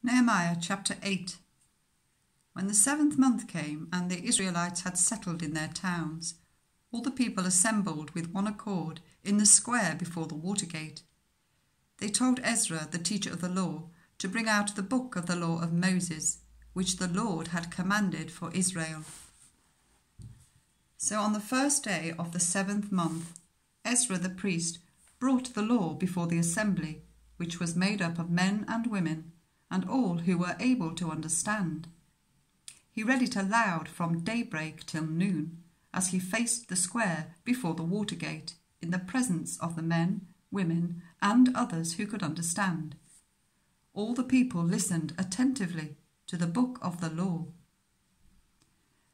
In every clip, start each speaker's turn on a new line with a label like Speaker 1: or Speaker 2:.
Speaker 1: Nehemiah chapter 8. When the 7th month came, and the Israelites had settled in their towns, all the people assembled with one accord in the square before the water gate. They told Ezra, the teacher of the law, to bring out the book of the law of Moses, which the Lord had commanded for Israel. So on the first day of the 7th month, Ezra the priest brought the law before the assembly, which was made up of men and women, and all who were able to understand. He read it aloud from daybreak till noon, as he faced the square before the water gate, in the presence of the men, women, and others who could understand. All the people listened attentively to the book of the law.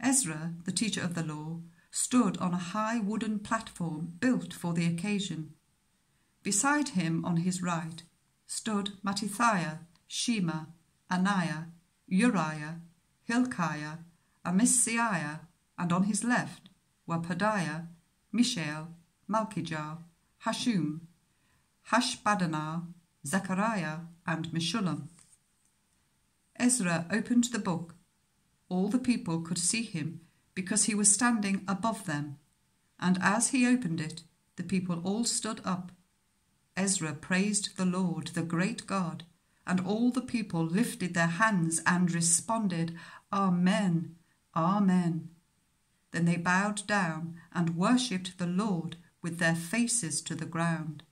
Speaker 1: Ezra, the teacher of the law, stood on a high wooden platform built for the occasion. Beside him on his right stood Mattithiah, Shema, Ananiah, Uriah, Hilkiah, Amasiah, and on his left were Pedaiah, Mishael, Malchijah, Hashum, Hashbaddanah, Zechariah, and Meshullam. Ezra opened the book. All the people could see him because he was standing above them, and as he opened it, the people all stood up. Ezra praised the Lord, the great God, and all the people lifted their hands and responded, Amen, Amen. Then they bowed down and worshipped the Lord with their faces to the ground.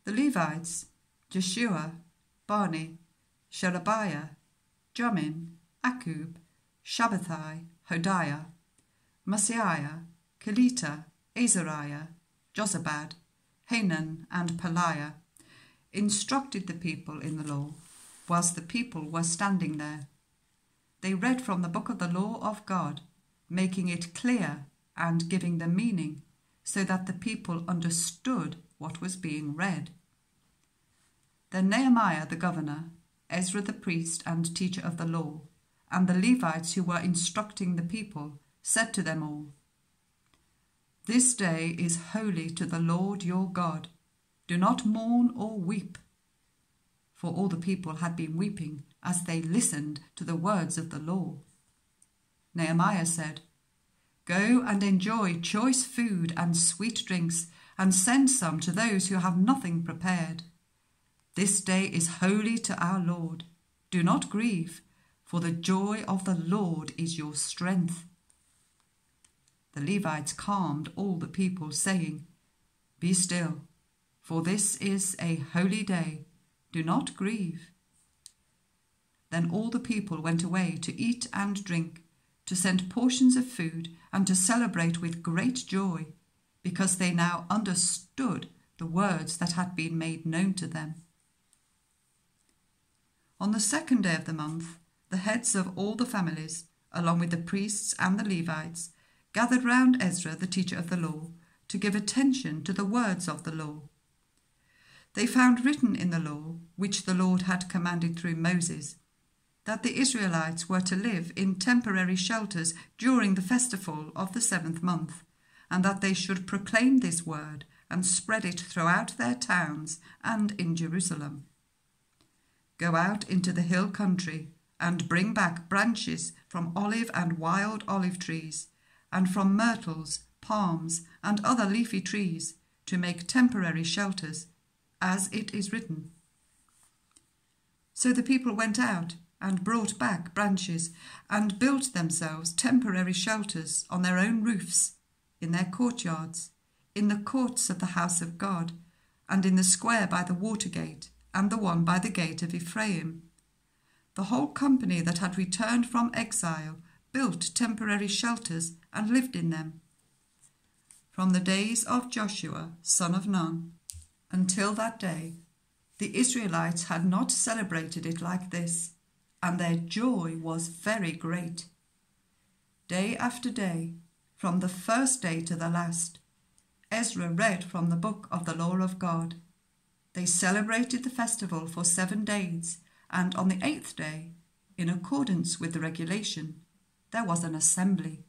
Speaker 1: The Levites, Jeshua, Bani, Sherebiah, Jamin, Akkub, Shabbathai, Hodiah, Maaseiah, Kelita, Azariah, Jozabad, Hanan, and Pelaiah, instructed the people in the law, whilst the people were standing there. They read from the book of the law of God, making it clear and giving the meaning, so that the people understood what was being read. Then Nehemiah the governor, Ezra the priest and teacher of the law, and the Levites who were instructing the people, said to them all, This day is holy to the Lord your God. Do not mourn or weep. For all the people had been weeping as they listened to the words of the law. Nehemiah said, Go and enjoy choice food and sweet drinks, and send some to those who have nothing prepared. This day is holy to our Lord. Do not grieve, for the joy of the Lord is your strength. The Levites calmed all the people, saying, Be still, for this is a holy day. Do not grieve. Then all the people went away to eat and drink, to send portions of food, and to celebrate with great joy, because they now understood the words that had been made known to them. On the 2nd day of the month, the heads of all the families, along with the priests and the Levites, gathered round Ezra, the teacher of the law, to give attention to the words of the law. They found written in the law, which the Lord had commanded through Moses, that the Israelites were to live in temporary shelters during the festival of the 7th month, and that they should proclaim this word and spread it throughout their towns and in Jerusalem. Go out into the hill country and bring back branches from olive and wild olive trees, and from myrtles, palms, and other leafy trees, to make temporary shelters, as it is written. So the people went out and brought back branches and built themselves temporary shelters on their own roofs, in their courtyards, in the courts of the house of God, and in the square by the water gate, and the one by the gate of Ephraim. The whole company that had returned from exile built temporary shelters and lived in them. From the days of Joshua, son of Nun, until that day, the Israelites had not celebrated it like this, and their joy was very great. Day after day, from the first day to the last, Ezra read from the book of the law of God. They celebrated the festival for 7 days, and on the 8th day, in accordance with the regulation, there was an assembly.